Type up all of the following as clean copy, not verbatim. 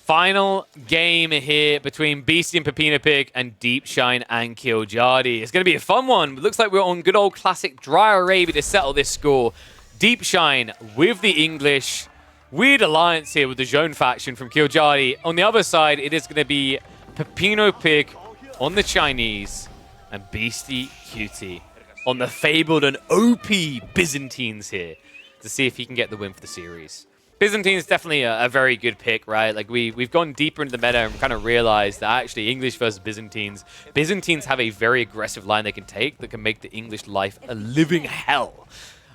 Final game here between Beastie and Pepino Pig and Deep Shine and Killjadi. It's going to be a fun one. It looks like we're on good old classic Dry Arabia to settle this score. Deep Shine with the English. Weird alliance here with the Jeanne faction from Killjadi. On the other side, it is going to be Pepino Pig on the Chinese and Beastie Cutie on the fabled and OP Byzantines here to see if he can get the win for the series. Byzantine is definitely a very good pick, right? Like we've gone deeper into the meta and kind of realized that actually English versus Byzantines. Byzantines have a very aggressive line they can take that can make the English life a living hell.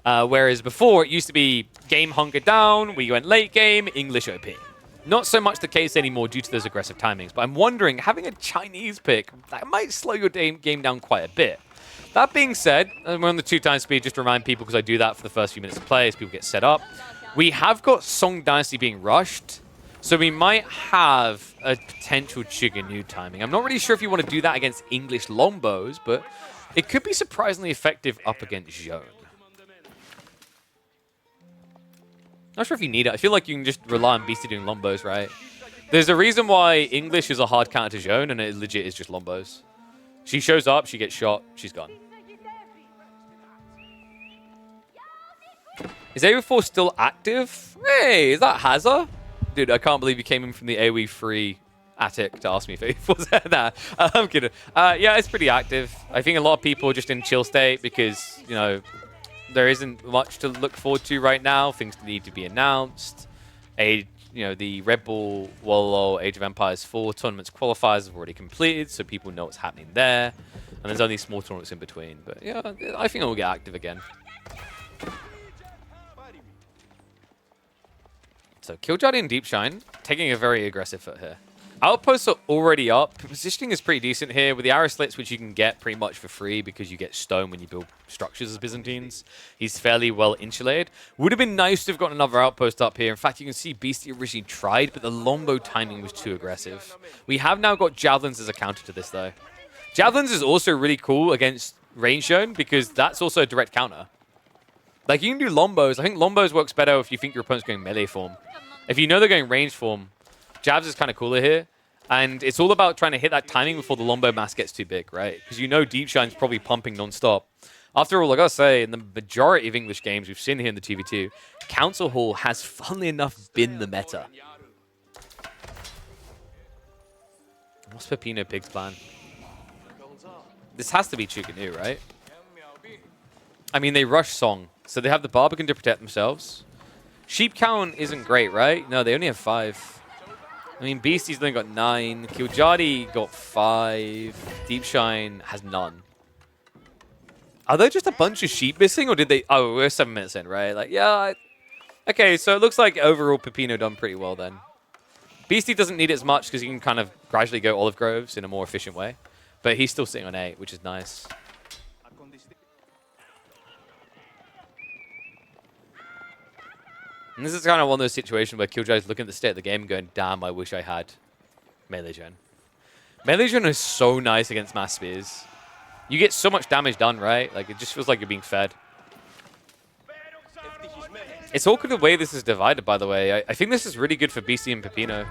Whereas before it used to be game hunkered down, we went late game, English OP. Not so much the case anymore due to those aggressive timings, but I'm wondering, having a Chinese pick, that might slow your game down quite a bit. That being said, and we're on the 2x speed, just to remind people, because I do that for the first few minutes of play as people get set up. We have got Song Dynasty being rushed, so we might have a potential Chiganu timing. I'm not really sure if you want to do that against English longbows, but it could be surprisingly effective up against Jeanne. Not sure if you need it. I feel like you can just rely on Beastie doing longbows, right? There's a reason why English is a hard counter to Jeanne, and it legit is just longbows. She shows up, she gets shot, she's gone. Is AoE4 still active? Hey, is that Hazza? Dude, I can't believe you came in from the AoE free attic to ask me if AoE4's there. Nah, I'm kidding. Yeah, it's pretty active. I think a lot of people are just in chill state because, you know, there isn't much to look forward to right now. Things need to be announced. The Red Bull Wallow Age of Empires 4 tournaments qualifiers have already completed, so people know what's happening there. And there's only small tournaments in between. But yeah, I think it will get active again. So Killjadi and Deep Shine taking a very aggressive foot here. Outposts are already up. Positioning is pretty decent here with the arrow slits, which you can get pretty much for free because you get stone when you build structures as Byzantines. He's fairly well insulated. Would have been nice to have gotten another outpost up here. In fact, you can see Beastie originally tried, but the longbow timing was too aggressive. We have now got Javelins as a counter to this, though. Javelins is also really cool against range zone because that's also a direct counter. Like, you can do longbows. I think longbows works better if you think your opponent's going melee form. If you know they're going range form, Jabs is kind of cooler here. And it's all about trying to hit that timing before the longbow mass gets too big, right? Because you know Deep Shine's probably pumping non-stop. After all, I gotta say, in the majority of English games we've seen here in the TV2, Council Hall has, funnily enough, been the meta. What's Pepino Pig's plan? This has to be Chiganu, right? I mean, they rush Song, so they have the Barbican to protect themselves. Sheep count isn't great, right? No, they only have 5. I mean, Beastie's only got 9. Killjadi got 5. Deep Shine has none. Are there just a bunch of sheep missing, or did they... Oh, we're 7 minutes in, right? Like, yeah. Okay, so it looks like overall Pepino done pretty well then. Beastie doesn't need it as much because he can kind of gradually go olive groves in a more efficient way. But he's still sitting on 8, which is nice. And this is kind of one of those situations where Killjadi's looking at the state of the game and going, damn, I wish I had Melee Jeanne. Melee Jeanne is so nice against mass spears. You get so much damage done, right? Like, it just feels like you're being fed. It's awkward the way this is divided, by the way. I think this is really good for Beastie and Pepino.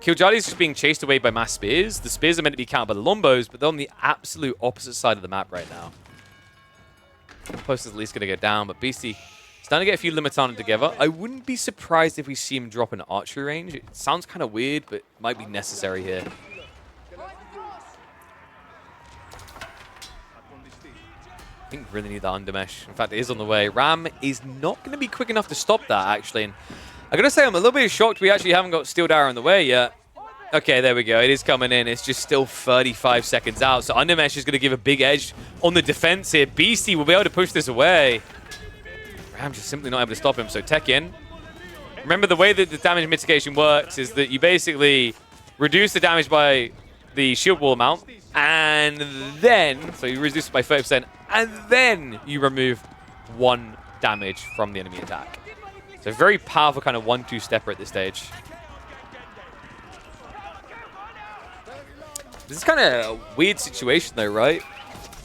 Killjadi's just being chased away by mass spears. The spears are meant to be countered by the longbows, but they're on the absolute opposite side of the map right now. Post is at least going to go down, but Beastie... starting to get a few Limitana together. I wouldn't be surprised if we see him drop an archery range. It sounds kind of weird, but might be necessary here. I think we really need that undermesh. In fact, it is on the way. Ram is not going to be quick enough to stop that, actually. And I got to say, I'm a little bit shocked we actually haven't got Steel Arrow on the way yet. Okay, there we go. It is coming in. It's just still 35 seconds out. So undermesh is going to give a big edge on the defense here. Beastie will be able to push this away. I'm just simply not able to stop him, so tech in. Remember, the way that the damage mitigation works is that you basically reduce the damage by the shield wall amount, and then, so you reduce it by 30%, and then you remove 1 damage from the enemy attack. So very powerful kind of 1-2 stepper at this stage. This is kind of a weird situation though, right?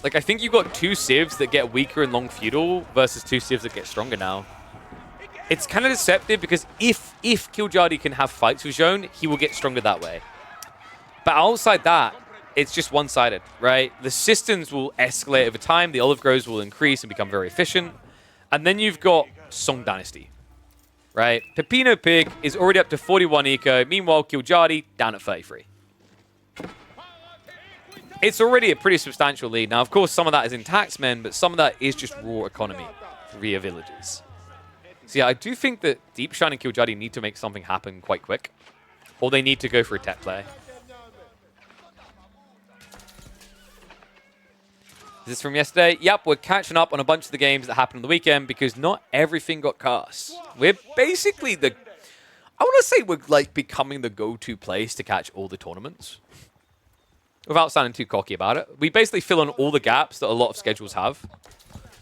Like, I think you've got 2 civs that get weaker in long feudal versus 2 civs that get stronger now. it's kind of deceptive because if Kiljardi can have fights with Jeanne, he will get stronger that way. But outside that, it's just one-sided, right? The systems will escalate over time. The olive groves will increase and become very efficient. And then you've got Song Dynasty, right? Pepino Pig is already up to 41 eco. Meanwhile, Kiljardi down at 33. It's already a pretty substantial lead. Now, of course, some of that is in taxmen, but some of that is just raw economy via villages. So yeah, I do think that Deepshine and Kiljardi need to make something happen quite quick. Or they need to go for a tech play. Is this from yesterday? Yep, we're catching up on a bunch of the games that happened on the weekend because not everything got cast. We're basically I want to say we're like becoming the go-to place to catch all the tournaments. Without sounding too cocky about it. We basically fill in all the gaps that a lot of schedules have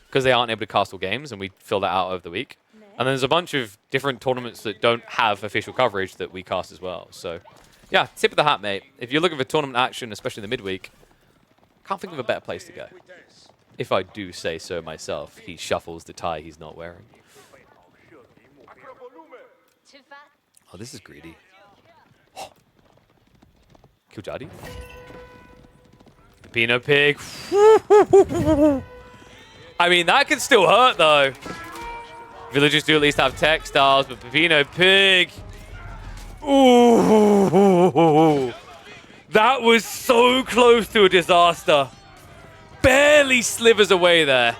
because they aren't able to cast all games, and we fill that out over the week. And then there's a bunch of different tournaments that don't have official coverage that we cast as well. So yeah, tip of the hat, mate. If you're looking for tournament action, especially in the midweek, can't think of a better place to go. If I do say so myself, he shuffles the tie he's not wearing. Oh, this is greedy. Oh. Kiljardi. Pepino Pig. I mean, that can still hurt, though. Villagers do at least have textiles, but Pepino Pig. Ooh. That was so close to a disaster. Barely slivers away there.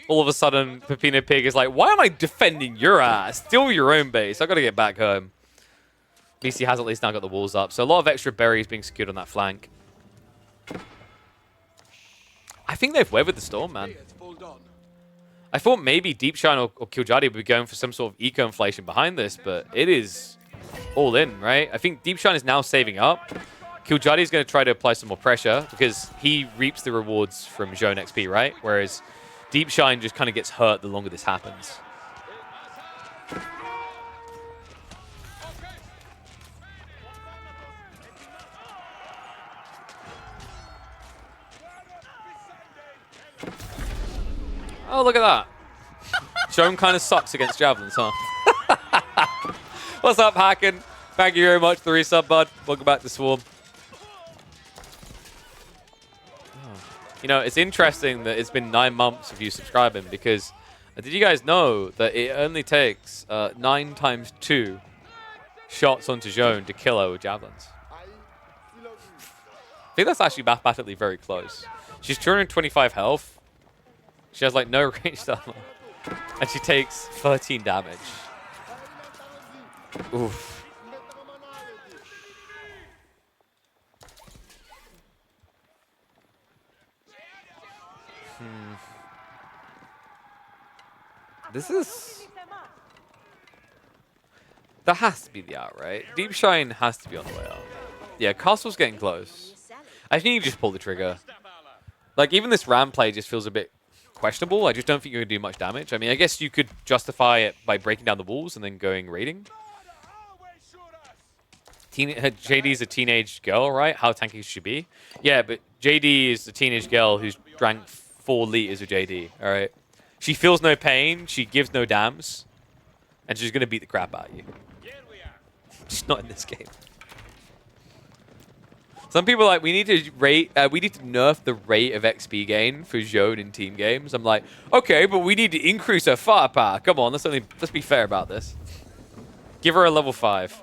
All of a sudden, Pepino Pig is like, why am I defending your ass? Steal your own base. I got to get back home. BC has at least now got the walls up. So a lot of extra berries being secured on that flank. I think they've weathered the storm, man. I thought maybe Deepshine or Kiljardi would be going for some sort of eco-inflation behind this, but it is all in, right? I think Deepshine is now saving up. Kiljardi is going to try to apply some more pressure because he reaps the rewards from Jeanne XP, right? Whereas Deepshine just kind of gets hurt the longer this happens. Oh, look at that. Jeanne kind of sucks against javelins, huh? What's up, Hacken? Thank you very much for the resub, bud. Welcome back to Swarm. You know, it's interesting that it's been 9 months of you subscribing because did you guys know that it only takes 9 times 2 shots onto Jeanne to kill her with javelins? I think that's actually mathematically very close. She's 225 health. She has like no ranged armor. And she takes 13 damage. Oof. This is... That has to be the out, right? Deepshine has to be on the way out. Yeah, Castle's getting close. I think you just pull the trigger. Like, even this ram play just feels a bit questionable. I just don't think you're going to do much damage. I mean, I guess you could justify it by breaking down the walls and then going raiding. JD's a teenage girl, right? How tanky should she be? Yeah, but JD is a teenage girl who's drank 4 liters of JD, all right? She feels no pain, she gives no dams, and she's going to beat the crap out of you. Just not in this game. Some people are like, we need to nerf the rate of XP gain for Jeanne in team games. I'm like, okay, but we need to increase her firepower. Come on, let's be fair about this. Give her a level 5.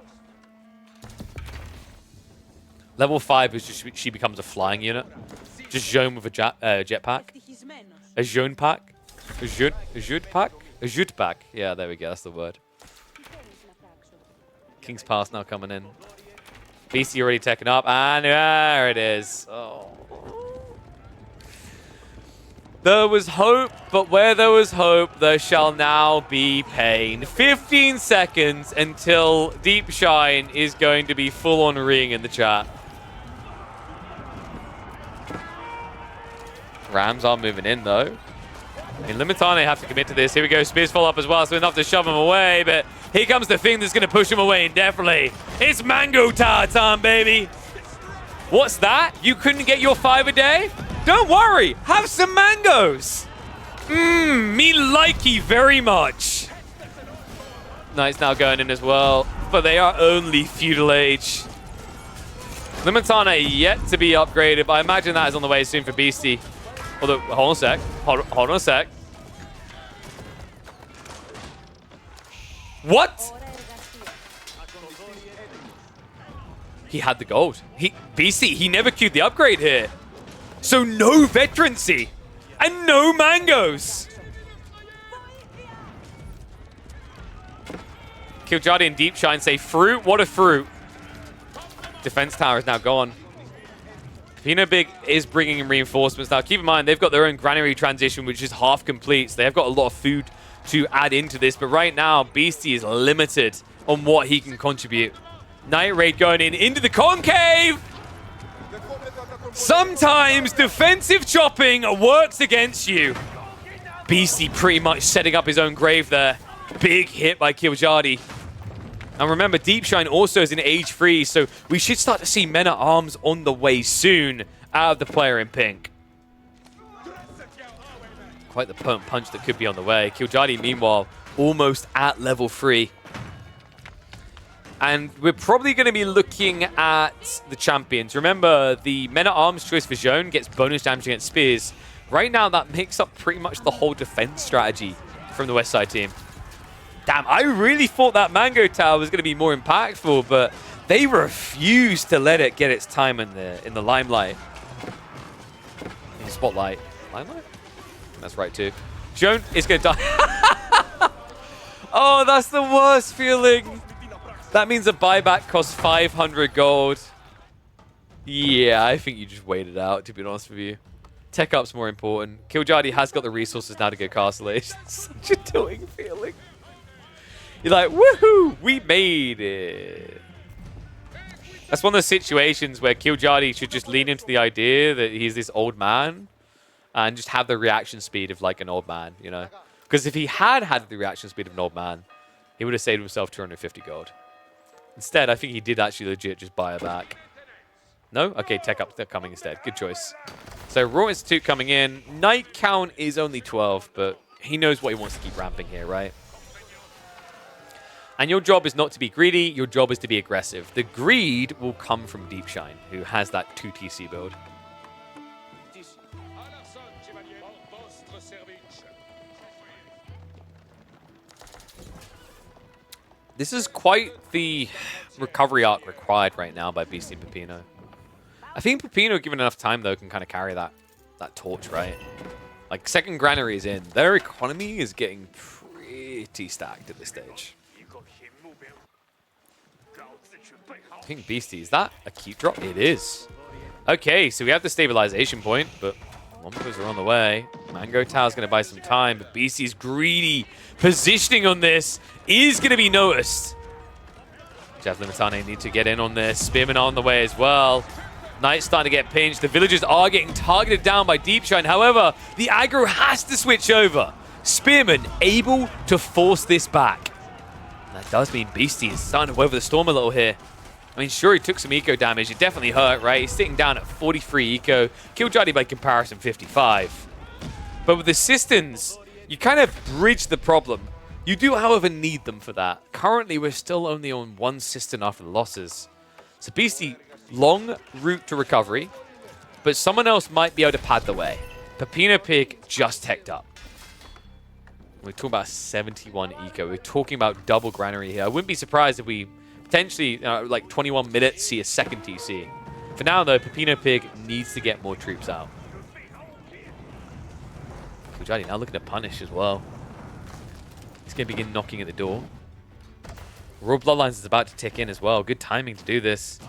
Level 5 is just she becomes a flying unit. Just Jeanne with a jetpack. A Jeanne pack. A Jeanne pack? A Jeanne pack. Yeah, there we go. That's the word. King's Pass now coming in. BC already taken up, and there it is. Oh. There was hope, but where there was hope, there shall now be pain. 15 seconds until Deepshine is going to be full on ring in the chat. Rams are moving in, though. In Limitane, they have to commit to this. Here we go. Spears fall up as well, so enough to shove him away. But here comes the thing that's going to push him away indefinitely. It's mango tower time, baby. What's that? You couldn't get your 5 a day? Don't worry. Have some mangoes. Me likey very much. Knight's now going in as well, but they are only feudal age. Limitana yet to be upgraded, but I imagine that is on the way soon for Beastie. Although, hold on a sec. Hold on a sec. What? He had the gold. Beastie, he never queued the upgrade here. So no veterancy and no mangoes. Killjardy and Deep Shine say fruit. What a fruit. Defense tower is now gone. Pino Big is bringing in reinforcements now. Keep in mind, they've got their own granary transition, which is half complete. So they've got a lot of food to add into this. But right now, Beastie is limited on what he can contribute. Night Raid going in into the concave. Sometimes defensive chopping works against you. Beastie pretty much setting up his own grave there. Big hit by Killjardy. And remember, Deep Shine also is in age 3, so we should start to see men-at-arms on the way soon out of the player in pink. Quite the potent punch that could be on the way. Killjardy, meanwhile, almost at level 3. And we're probably going to be looking at the champions. Remember, the men-at-arms choice for Jeanne gets bonus damage against spears. Right now, that makes up pretty much the whole defense strategy from the West Side team. Damn, I really thought that Mango Tower was going to be more impactful, but they refused to let it get its time in the limelight. In the spotlight. Limelight? That's right, too. Jeanne is going to die. Oh, that's the worst feeling. That means a buyback costs 500 gold. Yeah, I think you just wait it out, to be honest with you. Tech up's more important. Killjardy has got the resources now to go Castle Age. Such a tilting feeling. You're like, woohoo, we made it. That's one of those situations where Killjardy should just lean into the idea that he's this old man and just have the reaction speed of like an old man, you know? Because if he had the reaction speed of an old man, he would have saved himself 250 gold. Instead, I think he did actually legit just buy it back. No? Okay, tech up coming instead. Good choice. So Raw Institute coming in. Knight count is only 12, but he knows what he wants to keep ramping here, right? And your job is not to be greedy, your job is to be aggressive. The greed will come from Deep Shine, who has that 2 TC build. This is quite the recovery arc required right now by Beastie and Peppino. I think Peppino, given enough time, though, can kind of carry that torch, right? Like, second granary is in. Their economy is getting pretty stacked at this stage. I think Beastie, is that a keep drop? It is. Okay, so we have the stabilization point, but Wompers are on the way. Mango Tower's going to buy some time, but Beastie's greedy positioning on this is going to be noticed. Jeff Limitane need to get in on this. Spearmen are on the way as well. Knight's starting to get pinched. The villagers are getting targeted down by Deep Shine. However, the aggro has to switch over. Spearmen able to force this back. That does mean Beastie is starting to weather the storm a little here. I mean, sure, he took some eco damage. It definitely hurt, right? He's sitting down at 43 eco. Killjardy, by comparison, 55. But with assistants, you kind of bridge the problem. You do, however, need them for that. Currently, we're still only on 1 assistant after the losses. So Beastie, long route to recovery, but someone else might be able to pad the way. Peppino Pig just teched up. We're talking about 71 eco. We're talking about double granary here. I wouldn't be surprised if we potentially, like 21 minutes, see a second TC. For now, though, Peppino Pig needs to get more troops out. Killjardy now looking to punish as well. He's going to begin knocking at the door. Royal Bloodlines is about to tick in as well. Good timing to do this.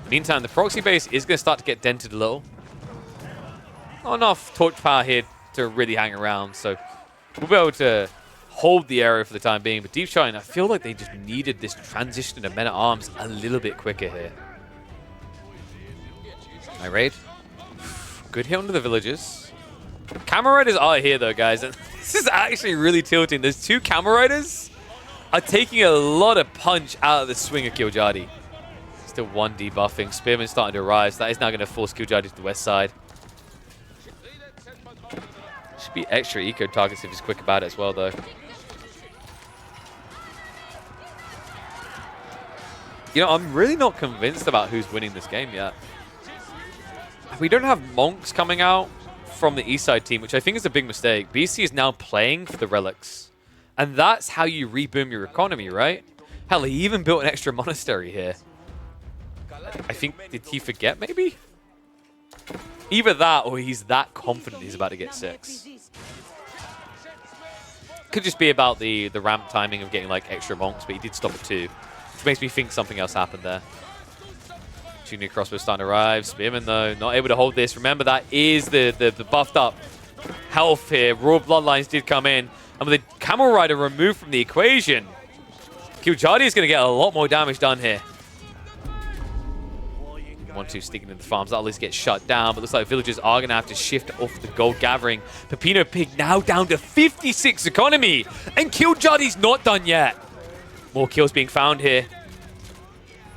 Meantime, the proxy base is going to start to get dented a little. Not enough torch power here to really hang around, so we'll be able to hold the area for the time being. But Deep Shine, I feel like they just needed this transition to men-at-arms a little bit quicker here. My raid. Good hit onto the villagers. Camera Riders are here, though, guys. And this is actually really tilting. Those 2 Camera Riders are taking a lot of punch out of the swing of Killjardy. Still 1 debuffing. Spearman starting to arrive. So that is now going to force Killjardy to the west side. Should be extra eco targets if he's quick about it as well, though. You know, I'm really not convinced about who's winning this game yet. We don't have monks coming out from the east side team, which I think is a big mistake. BC is now playing for the relics. And that's how you reboom your economy, right? Hell, he even built an extra monastery here. I think, did he forget maybe? Either that or he's that confident he's about to get 6. Could just be about the ramp timing of getting like extra monks, but he did stop at 2. Which makes me think something else happened there. Junior crossbow starting to arrive. Spearman, though, not able to hold this. Remember, that is the buffed up health here. Raw Bloodlines did come in. And with the Camel Rider removed from the equation, Kiljardi is going to get a lot more damage done here. 1-2 sticking in the farms. That'll at least get shut down. But looks like villagers are going to have to shift off the gold gathering. Pepino Pig now down to 56 economy. And Kiljardi's not done yet. More kills being found here.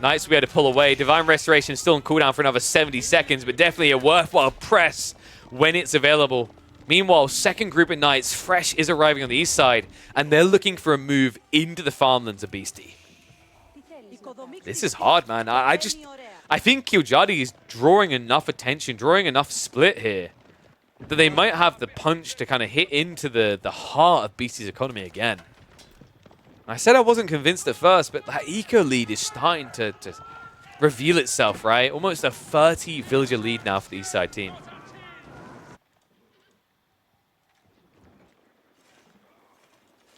Knights will be able to pull away. Divine Restoration still on cooldown for another 70 seconds, but definitely a worthwhile press when it's available. Meanwhile, second group of Knights, fresh, is arriving on the east side, and they're looking for a move into the farmlands of Beastie. This is hard, man. I think Kiljardi is drawing enough attention, drawing enough split here, that they might have the punch to kind of hit into the heart of Beastie's economy again. I said I wasn't convinced at first, but that eco lead is starting to reveal itself, right? Almost a 30 villager lead now for the east side team.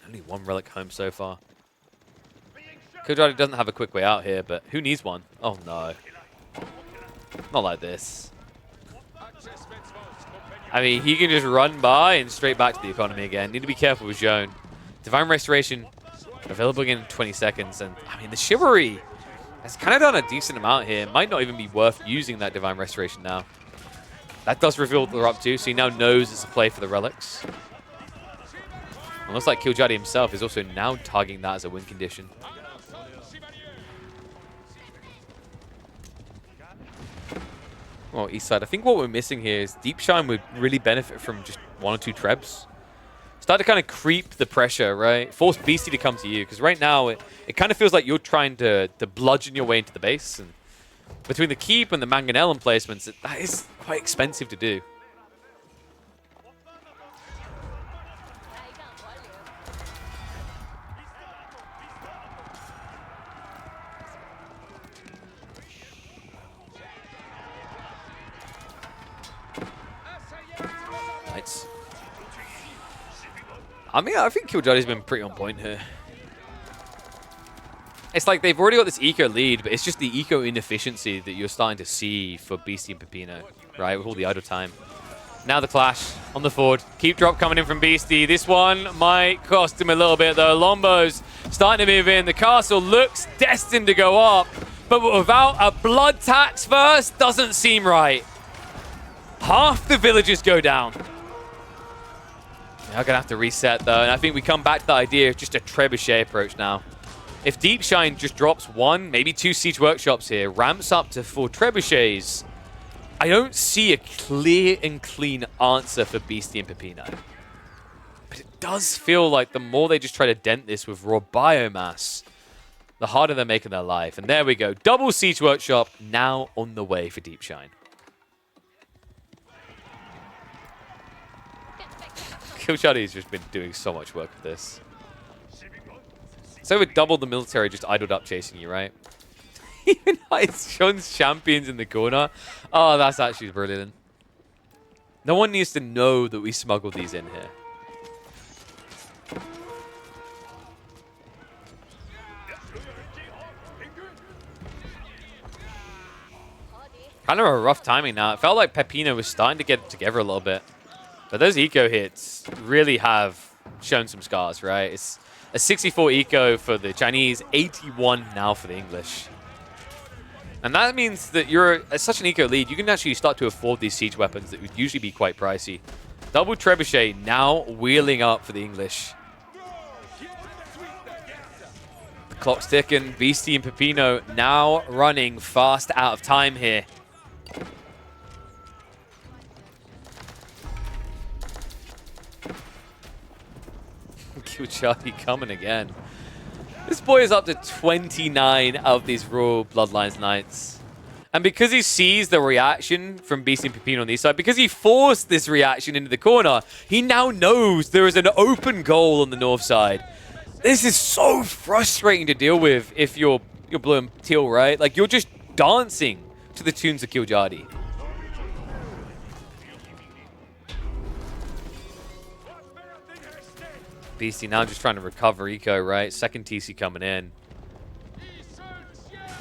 Only one relic home so far. Kiljardi doesn't have a quick way out here, but who needs one? Oh no. Not like this. I mean, he can just run by and straight back to the economy again. Need to be careful with Jeanne. Divine Restoration available again in 20 seconds. And, I mean, the Chivalry has kind of done a decent amount here. Might not even be worth using that Divine Restoration now. That does reveal what they're up to, so he now knows it's a play for the relics. It looks like Kiljardi himself is also now targeting that as a win condition. Well, east side, I think what we're missing here is Deep Shine would really benefit from just 1 or 2 trebs. Start to kind of creep the pressure, right? Force Beastie to come to you, because right now it kind of feels like you're trying to bludgeon your way into the base. And between the keep and the Mangonel placements, that is quite expensive to do. Nice. I mean, I think Kiljardi's been pretty on point here. It's like they've already got this eco lead, but it's just the eco inefficiency that you're starting to see for Beastie and Pepino, right? With all the idle time. Now the clash on the forward. Keep drop coming in from Beastie. This one might cost him a little bit, though. Lombo's starting to move in. The castle looks destined to go up, but without a blood tax first, doesn't seem right. Half the villagers go down. They're going to have to reset, though, and I think we come back to the idea of just a trebuchet approach now. If Deep Shine just drops 1, maybe 2 siege workshops here, ramps up to 4 trebuchets, I don't see a clear and clean answer for Beastie and Pepino. But it does feel like the more they just try to dent this with raw biomass, the harder they're making their life. And there we go. Double siege workshop now on the way for Deep Shine. Kiljardi's just been doing so much work with this. So with double the military just idled up chasing you, right? Even Sean's champions in the corner. Oh, that's actually brilliant. No one needs to know that we smuggled these in here. Kind of a rough timing now. It felt like Pepino was starting to get it together a little bit. But those eco hits really have shown some scars, right? It's a 64 eco for the Chinese, 81 now for the English. And that means that you're at such an eco lead, you can actually start to afford these siege weapons that would usually be quite pricey. Double trebuchet now wheeling up for the English. The clock's ticking. Beastie and Pepino now running fast out of time here. Killjardy coming again. This boy is up to 29 of these Royal Bloodlines Knights. And because he sees the reaction from BC and Pepino on the side, because he forced this reaction into the corner, he now knows there is an open goal on the north side. This is so frustrating to deal with if you're blue and teal, right? Like, you're just dancing to the tunes of Killjardy. BC now just trying to recover eco, right? Second TC coming in.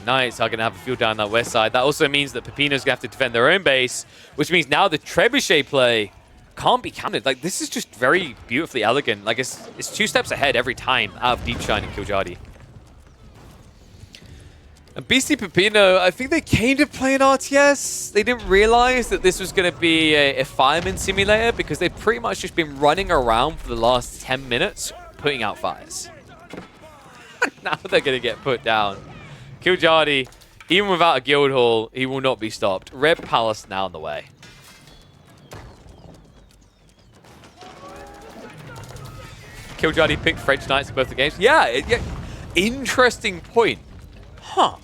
Knights are going to have a field down that west side. That also means that Pepino's going to have to defend their own base, which means now the Trebuchet play can't be counted. Like, this is just very beautifully elegant. Like, it's 2 steps ahead every time out of Deep Shine and Killjardy. And BC Pepino, I think they came to play an RTS. They didn't realize that this was going to be a fireman simulator because they've pretty much just been running around for the last 10 minutes putting out fires. Now they're going to get put down. Killjardy, even without a guild hall, he will not be stopped. Red Palace now on the way. Killjardy picked French Knights in both the games. Yeah, interesting point. Huh.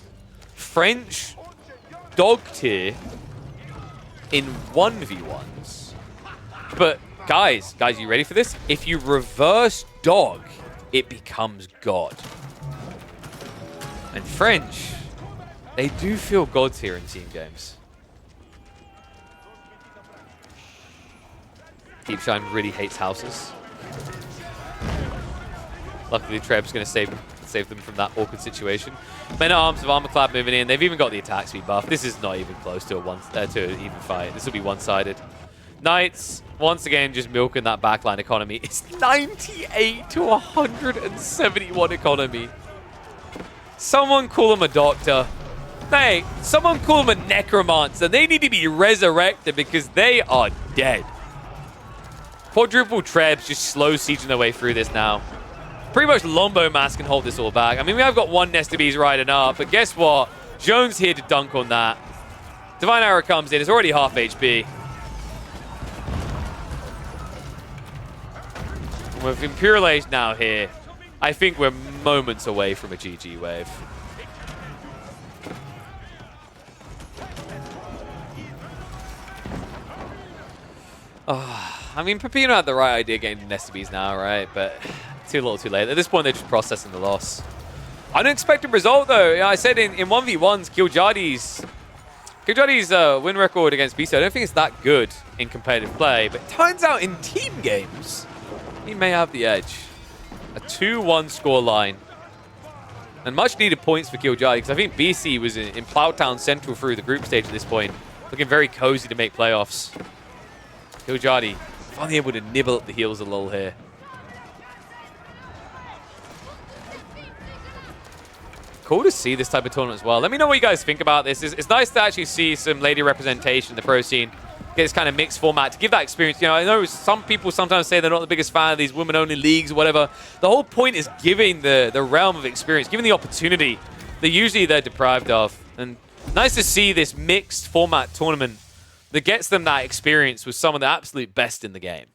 French dog tier in 1v1s. But guys, you ready for this? If you reverse dog, it becomes god. And French, they do feel gods here in team games. Deep Shine really hates houses. Luckily, Treb's going to save them from that awkward situation. Men at Arms of Armorclad moving in. They've even got the attack speed buff. This is not even close to an even fight. This will be one-sided. Knights, once again, just milking that backline economy. It's 98 to 171 economy. Someone call him a doctor. Hey, someone call him a necromancer. They need to be resurrected because they are dead. Quadruple Trebs just slow sieging their way through this now. Pretty much Lombo Mass can hold this all back. I mean, we have got one Nest of Bees riding up, but guess what? Jones here to dunk on that. Divine Arrow comes in. It's already half HP. With Imperial Age now here, I think we're moments away from a GG wave. I mean, Pepino had the right idea getting Nest of Bees now, right? But too little too late. At this point, they're just processing the loss. Unexpected result, though. Yeah, I said in 1v1s, Killjardy's win record against BC, I don't think it's that good in competitive play. But it turns out in team games, he may have the edge. A 2-1 scoreline. And much needed points for Killjardy, because I think BC was in Plowtown Central through the group stage at this point. Looking very cozy to make playoffs. Killjardy finally able to nibble at the heels a little here. Cool to see this type of tournament as well. Let me know what you guys think about this. It's nice to actually see some lady representation in the pro scene. Get this kind of mixed format to give that experience. You know, I know some people sometimes say they're not the biggest fan of these women-only leagues or whatever. The whole point is giving the realm of experience, giving the opportunity that usually they're deprived of. And nice to see this mixed format tournament that gets them that experience with some of the absolute best in the game.